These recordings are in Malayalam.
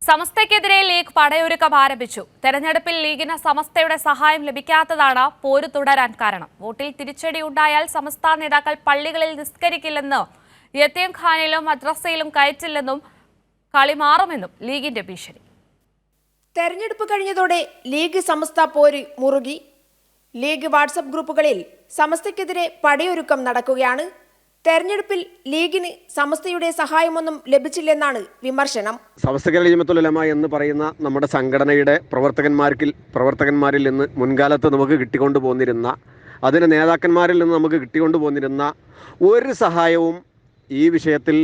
സമസ്തയ്ക്കെതിരെ ലീഗ് പടയൊരുക്കം ആരംഭിച്ചു. തെരഞ്ഞെടുപ്പിൽ ലീഗിന് സമസ്തയുടെ സഹായം ലഭിക്കാത്തതാണ് പോര് തുടരാൻ കാരണം. വോട്ടിൽ തിരിച്ചടി ഉണ്ടായാൽ സമസ്ത നേതാക്കൾ പള്ളികളിൽ നിസ്കരിക്കില്ലെന്ന്, യതീംഖാനയിലും മദ്രസയിലും കയറ്റില്ലെന്നും കളി മാറുമെന്നും ലീഗിന്റെ ഭീഷണി. തെരഞ്ഞെടുപ്പ് കഴിഞ്ഞതോടെ ലീഗ് സമസ്ത പോര് മുറുകി. ലീഗ് വാട്സപ്പ് ഗ്രൂപ്പുകളിൽ സമസ്തയ്ക്കെതിരെ പടയൊരുക്കം നടക്കുകയാണ്. തെരഞ്ഞെടുപ്പിൽ ലീഗിന് സമസ്തയുടെ സഹായമൊന്നും ലഭിച്ചില്ലെന്നാണ് വിമർശനം. സമസ്ത കേരള ജമിഅത്തുൽ ഉലമ എന്ന് പറയുന്ന നമ്മുടെ സംഘടനയുടെ പ്രവർത്തകന്മാരിൽ നിന്ന് മുൻകാലത്ത് നമുക്ക് കിട്ടിക്കൊണ്ടു പോന്നിരുന്ന, അതിന് നേതാക്കന്മാരിൽ നിന്ന് നമുക്ക് കിട്ടിക്കൊണ്ടു പോന്നിരുന്ന ഒരു സഹായവും ഈ വിഷയത്തിൽ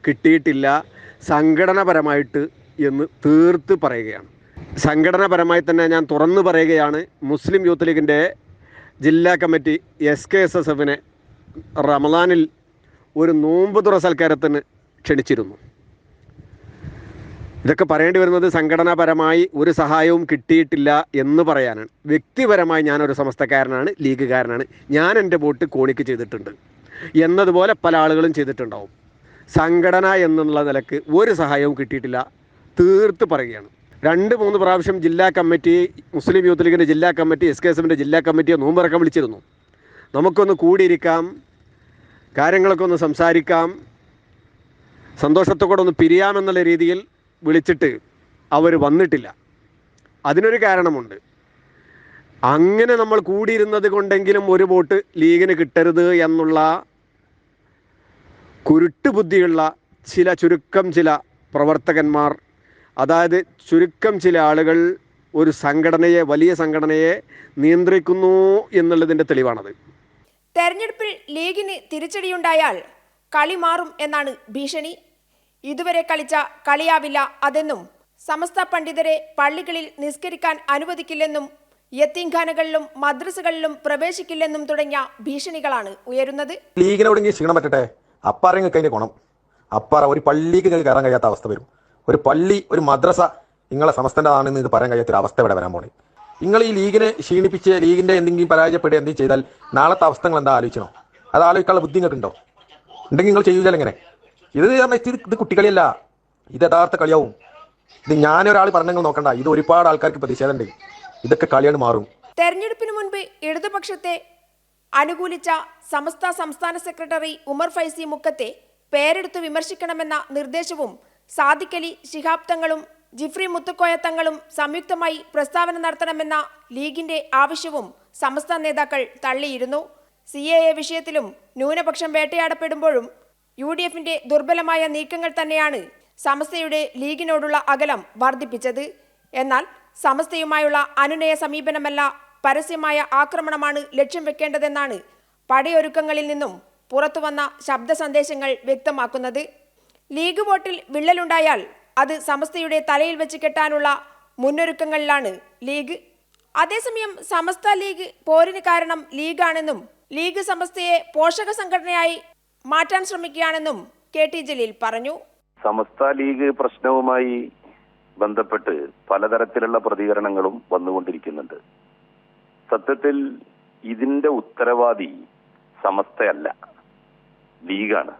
കിട്ടിയിട്ടില്ല. സംഘടനാപരമായിട്ട് എന്ന് തീർത്ത് പറയുകയാണ്. സംഘടനാപരമായി തന്നെ ഞാൻ തുറന്നു പറയുകയാണ്. മുസ്ലിം യൂത്ത് ലീഗിൻ്റെ ജില്ലാ കമ്മിറ്റി SKSSFനെ റമദാനിൽ ഒരു നോമ്പ് തുറ സൽക്കാരത്തിന് ക്ഷണിച്ചിരുന്നു. ഇതൊക്കെ പറയേണ്ടി വരുന്നത് സംഘടനാപരമായി ഒരു സഹായവും കിട്ടിയിട്ടില്ല എന്ന് പറയാനാണ്. വ്യക്തിപരമായി ഞാനൊരു സമസ്തക്കാരനാണ്, ലീഗുകാരനാണ്. ഞാൻ എൻ്റെ വോട്ട് കോണിക്ക് ചെയ്തിട്ടുണ്ട് എന്നതുപോലെ പല ആളുകളും ചെയ്തിട്ടുണ്ടാവും. സംഘടന എന്നുള്ള നിലക്ക് ഒരു സഹായവും കിട്ടിയിട്ടില്ല, തീർത്ത് പറയുകയാണ്. 2-3 പ്രാവശ്യം ജില്ലാ കമ്മിറ്റി, മുസ്ലിം യൂത്ത് ലീഗിൻ്റെ ജില്ലാ കമ്മിറ്റി, SKSFൻ്റെ ജില്ലാ കമ്മിറ്റിയെ നോമ്പിറക്കം വിളിച്ചിരുന്നു. നമുക്കൊന്ന് കൂടിയിരിക്കാം, കാര്യങ്ങളൊക്കെ ഒന്ന് സംസാരിക്കാം, സന്തോഷത്തോടെ ഒന്ന് പിരിയാമെന്നുള്ള രീതിയിൽ വിളിച്ചിട്ട് അവർ വന്നിട്ടില്ല. അതിനൊരു കാരണമുണ്ട്. അങ്ങനെ നമ്മൾ കൂടിയിരുന്നത് കൊണ്ടെങ്കിലും ഒരു വോട്ട് ലീഗിന് കിട്ടരുത് എന്നുള്ള കുരുട്ടുബുദ്ധിയുള്ള ചുരുക്കം ചില പ്രവർത്തകന്മാർ, അതായത് ചുരുക്കം ചില ആളുകൾ ഒരു സംഘടനയെ, വലിയ സംഘടനയെ നിയന്ത്രിക്കുന്നു എന്നുള്ളതിൻ്റെ തെളിവാണത്. തെരഞ്ഞെടുപ്പിൽ ലീഗിന് തിരിച്ചടിയുണ്ടായാൽ കളി മാറും എന്നാണ് ഭീഷണി. ഇതുവരെ കളിച്ച കളിയാവില്ല അതെന്നും, സമസ്ത പണ്ഡിതരെ പള്ളികളിൽ നിസ്കരിക്കാൻ അനുവദിക്കില്ലെന്നും, യതീംഖാനകളിലും മദ്രസകളിലും പ്രവേശിക്കില്ലെന്നും തുടങ്ങിയ ഭീഷണികളാണ് ഉയരുന്നത്. ലീഗിനോട് ക്ഷീണം പറ്റട്ടെ, അപ്പാരെങ്കിൽ കഴിഞ്ഞ ഗുണം അപ്പാറ ഒരു പള്ളിക്ക് കയറാൻ കഴിയാത്ത അവസ്ഥ വരും. ഒരു പള്ളി, ഒരു മദ്രസ നിങ്ങളെ സമസ്തൻ്റെതാണെന്ന് ഇത് പറയാൻ കഴിയാത്തൊരു അവസ്ഥ ഇവിടെ വരാൻ പോണേ. നിങ്ങൾ ഈ ലീഗിനെ ക്ഷീണിപ്പിച്ച് ലീഗിന്റെ എന്തെങ്കിലും പരാജയപ്പെടുക എന്തെങ്കിലും ചെയ്താൽ നാളത്തെ അവസ്ഥകൾ എന്താ ആലോചിക്കണോ? അത് ആലോചിക്കാനുള്ള ബുദ്ധി നിങ്ങൾക്ക് ഉണ്ടോ? ഉണ്ടെങ്കിൽ നിങ്ങൾ ചെയ്യൂല. എങ്ങനെ ഇത് കുട്ടികളിയല്ല, ഇത് യഥാർത്ഥ കളിയാവും. ഇത് ഞാനൊരാൾ പറഞ്ഞെങ്കിൽ നോക്കണ്ട, ഇത് ഒരുപാട് ആൾക്കാർക്ക് പ്രതിഷേധമുണ്ട്. ഇതൊക്കെ കളിയാണ് മാറും. തെരഞ്ഞെടുപ്പിന് മുൻപ് ഇടതുപക്ഷത്തെ അനുകൂലിച്ച സമസ്ത സംസ്ഥാന സെക്രട്ടറി ഉമർ ഫൈസി മുക്കത്തെ പേരെടുത്ത് വിമർശിക്കണമെന്ന നിർദ്ദേശവും സാദിഖ് അലി ശിഹാബ് തങ്ങളും ജിഫ്രി മുത്തുക്കോയ തങ്ങളും സംയുക്തമായി പ്രസ്താവന നടത്തണമെന്ന ലീഗിന്റെ ആവശ്യവും സമസ്ത നേതാക്കൾ തള്ളിയിരുന്നു. CAA വിഷയത്തിലും ന്യൂനപക്ഷം വേട്ടയാടപ്പെടുമ്പോഴും UDFന്റെ ദുർബലമായ നീക്കങ്ങൾ തന്നെയാണ് സമസ്തയുടെ ലീഗിനോടുള്ള അകലം വർദ്ധിപ്പിച്ചത്. എന്നാൽ സമസ്തയുമായുള്ള അനുനയ സമീപനമല്ല, പരസ്യമായ ആക്രമണമാണ് ലക്ഷ്യം വെക്കേണ്ടതെന്നാണ് പടയൊരുക്കങ്ങളിൽ നിന്നും പുറത്തുവന്ന ശബ്ദ സന്ദേശങ്ങൾ വ്യക്തമാക്കുന്നത്. ലീഗ് വോട്ടിൽ വിള്ളലുണ്ടായാൽ അത് സമസ്തയുടെ തലയിൽ വെച്ച് കെട്ടാനുള്ള മുന്നൊരുക്കങ്ങളിലാണ് ലീഗ്. അതേസമയം സമസ്ത ലീഗ് പോരിന് കാരണം ലീഗാണെന്നും ലീഗ് സമസ്തയെ പോഷക സംഘടനയായി മാറ്റാൻ ശ്രമിക്കുകയാണെന്നും KT ജലീൽ പറഞ്ഞു. സമസ്ത ലീഗ് പ്രശ്നവുമായി ബന്ധപ്പെട്ട് പലതരത്തിലുള്ള പ്രതികരണങ്ങളും വന്നുകൊണ്ടിരിക്കുന്നുണ്ട്. സത്യത്തിൽ ഇതിന്റെ ഉത്തരവാദി സമസ്തയല്ല, ലീഗാണ്.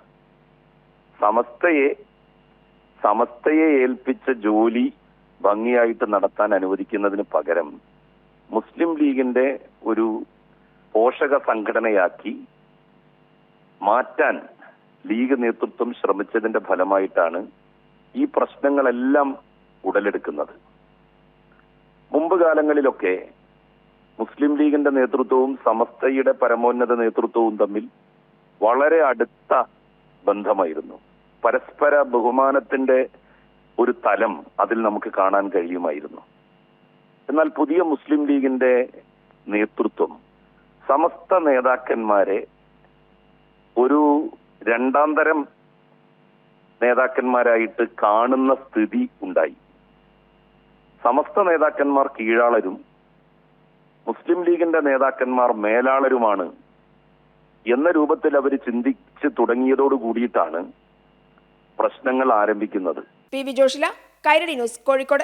സമസ്തയെ ഏൽപ്പിച്ച ജോലി ഭംഗിയായിട്ട് നടത്താൻ അനുവദിക്കുന്നതിന് പകരം മുസ്ലിം ലീഗിന്റെ ഒരു പോഷക സംഘടനയാക്കി മാറ്റാൻ ലീഗ് നേതൃത്വം ശ്രമിച്ചതിന്റെ ഫലമായിട്ടാണ് ഈ പ്രശ്നങ്ങളെല്ലാം ഉടലെടുക്കുന്നത്. മുമ്പ് കാലങ്ങളിലൊക്കെ മുസ്ലിം ലീഗിന്റെ നേതൃത്വവും സമസ്തയുടെ പരമോന്നത നേതൃത്വവും തമ്മിൽ വളരെ അടുത്ത ബന്ധമായിരുന്നു. പരസ്പര ബഹുമാനത്തിന്റെ ഒരു തലം അതിൽ നമുക്ക് കാണാൻ കഴിയുമായിരുന്നു. എന്നാൽ പുതിയ മുസ്ലിം ലീഗിന്റെ നേതൃത്വം സമസ്ത നേതാക്കന്മാരെ ഒരു രണ്ടാം തരം നേതാക്കന്മാരായിട്ട് കാണുന്ന സ്ഥിതി ഉണ്ടായി. സമസ്ത നേതാക്കന്മാർ കീഴാളരും മുസ്ലിം ലീഗിന്റെ നേതാക്കന്മാർ മേലാളരുമാണ് എന്ന രൂപത്തിൽ അവർ ചിന്തിച്ച് തുടങ്ങിയതോട് കൂടിയിട്ടാണ് പ്രശ്നങ്ങൾ ആരംഭിക്കുന്നത്. PV Joshila, Kairali news, Kozhikode.